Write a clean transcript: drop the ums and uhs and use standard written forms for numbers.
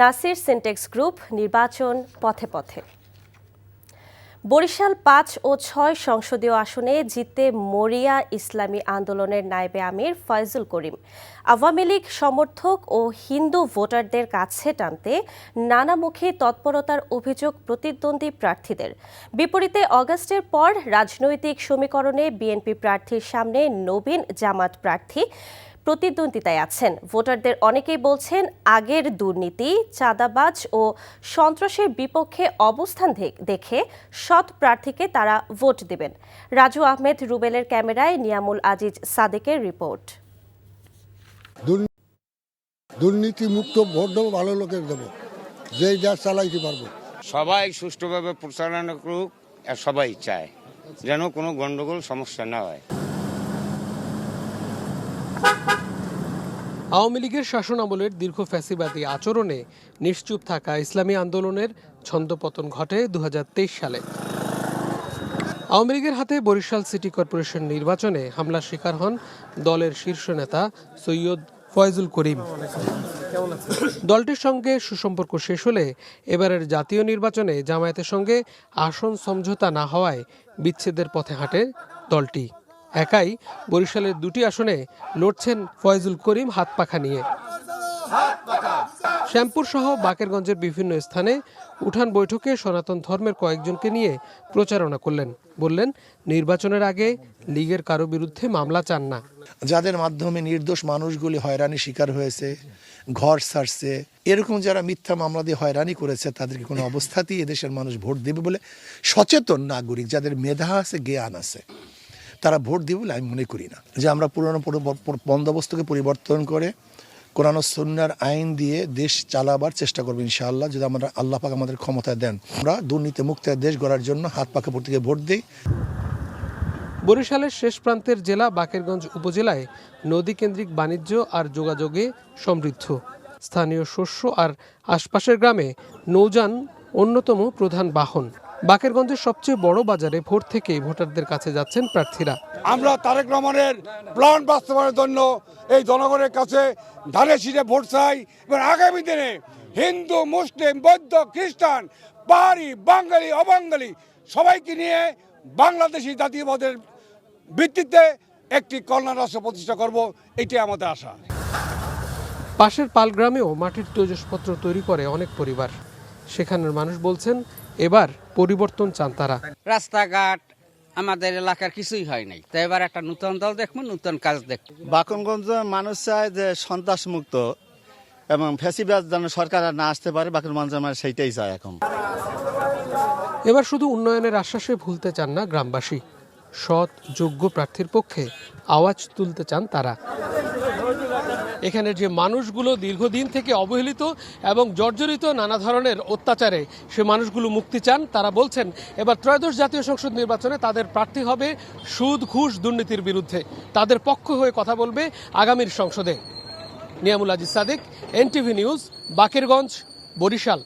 Nasir syntax group নির্বাচন পথে পথে। বরিশাল ৫ ও ৬ সংসদীয় আসনে জিততে মরিয়া ইসলামী আন্দোলনের নায়েবে আমির ফয়জুল করিম আওয়ামী লীগ সমর্থক ও হিন্দু ভোটারদের কাছে টানতে নানামুখী তৎপরতার অভিযোগ প্রতিদ্বন্দ্বী প্রার্থীদের। বিপরীতে অগাস্টের পর রাজনৈতিক সমীকরণে বিএনপি প্রার্থীর সামনে নবীন জামাত প্রার্থী প্রতিদ্বন্দ্বিতায় আছেন। ভোটারদের অনেকেই বলছেন আগের দুর্নীতি, চাঁদাবাজ ও সন্ত্রাসের বিপক্ষে অবস্থান দেখে সৎ প্রার্থীকে তারা ভোট দেবেন। রাজু আহমেদ রুবেলের ক্যামেরায় নিয়ামুল আজিজ সাদেকের রিপোর্ট। দুর্নীতি মুক্ত ভোট দেবো, ভালো লোকের দেবো, যে যা চালাইতে পারবো। সবাই সুষ্ঠুভাবে পরিচালনা করুক, সবাই চায় যেন কোনো গন্ডগোল সমস্যা না হয়। আওয়ামী লীগের শাসনামলের দীর্ঘ ফ্যাসিবাদী আচরণে নিশ্চুপ থাকা ইসলামী আন্দোলনের ছন্দপতন ঘটে ২০২৩ সালে। আওয়ামী লীগের হাতে বরিশাল সিটি কর্পোরেশন নির্বাচনে হামলার শিকার হন দলের শীর্ষ নেতা সৈয়দ ফয়জুল করিম। দলটির সঙ্গে সুসম্পর্ক শেষ হলে এবারের জাতীয় নির্বাচনে জামায়াতের সঙ্গে আসন সমঝোতা না হওয়ায় বিচ্ছেদের পথে হাঁটে দলটি। একাই বরিশালের ২টি আসনে লড়ছেন ফয়জুল করিম হাত পাখা নিয়ে। শ্যামপুর সহ বাকেরগঞ্জের বিভিন্ন স্থানে উঠান বৈঠকে সনাতন ধর্মের কয়েকজনকে নিয়ে প্রচারণা করলেন। বললেন, নির্বাচনের আগে লীগের কারো বিরুদ্ধে মামলা চান না। যাদের মাধ্যমে নির্দোষ মানুষগুলি হয়রানি শিকার হয়েছে, ঘর ছাড়ছে, এরকম যারা মিথ্যা মামলা দিয়ে হয়রানি করেছে তাদেরকে কোনো অবস্থাতেই এদেশের মানুষ ভোট দেবে বলে সচেতন নাগরিক যাদের মেধা আছে, জ্ঞান আছে, তারা ভোট দিবে বলে আমি মনে করি না। যে আমরা পুরনো বন্দোবস্তকে পরিবর্তন করে কোরআন ও সুন্নাহর আইন দিয়ে দেশ চালাবার চেষ্টা করবো ইনশাআল্লাহ, যদি আমরা আল্লাহ পাক আমাদের ক্ষমতা দেন। আমরা দুর্নীতি মুক্ত দেশ গড়ার জন্য হাত পাখা প্রতীকে ভোট দিই। বরিশালের শেষ প্রান্তের জেলা বাকেরগঞ্জ উপজেলায় নদীকেন্দ্রিক বাণিজ্য আর যোগাযোগে সমৃদ্ধ। স্থানীয় শস্য আর আশপাশের গ্রামে নৌযান অন্যতম প্রধান বাহন। বাকেরগঞ্জের সবচেয়ে বড় বাজারে ভোর থেকেই ভোটারদের কাছে যাচ্ছেন প্রার্থীরা। আমরা তারেক রহমানের প্ল্যান বাস্তবায়নের জন্য এই জনগণের কাছে ধানে শীষে ভোট চাই এবং আগামী দিনে হিন্দু, মুসলিম, বৌদ্ধ, খ্রিস্টান, পাহাড়ি, বাঙালি, অবাঙালি সবাইকে নিয়ে বাংলাদেশি জাতীয়বাদের ভিত্তিতে একটি কল্যাণ রাষ্ট্র প্রতিষ্ঠা করব, এটাই আমাদের আশা। পাশের পালগ্রামেও মাটির তৈজসপত্র তৈরি করে অনেক পরিবার। সেখানের মানুষ বলছেন, এবার পরিবর্তন চান তারা। রাস্তাঘাট আমাদের এলাকার কিছুই হয় নাই, তো এবার একটা নতুন দল দেখবো, নতুন কাজ দেখবো। বাকনগঞ্জের মানুষ চায় যে সন্ত্রাস মুক্ত এবং ফ্যাসিবাদ যেন সরকার না আসতে পারে, বাকনগঞ্জের মানুষ সেইটাই চায় এখন। এবার শুধু উন্নয়নের আশ্বাসে ভুলতে চান না গ্রামবাসী। সৎ, যোগ্য প্রার্থীর পক্ষে আওয়াজ তুলতে চান তারা। এখানে যে মানুষগুলো দীর্ঘদিন থেকে অবহেলিত এবং জর্জরিত নানা ধরনের অত্যাচারে সে মানুষগুলো মুক্তি চান, তারা বলছেন এবার ত্রয়োদশ জাতীয় সংসদ নির্বাচনে তাদের প্রার্থী হবে সুদ, ঘুষ, দুর্নীতির বিরুদ্ধে। তাদের পক্ষ হয়ে কথা বলবে আগামীর সংসদে। Niamul Aziz Sadek, NTV News, Bakerganj, Barishal.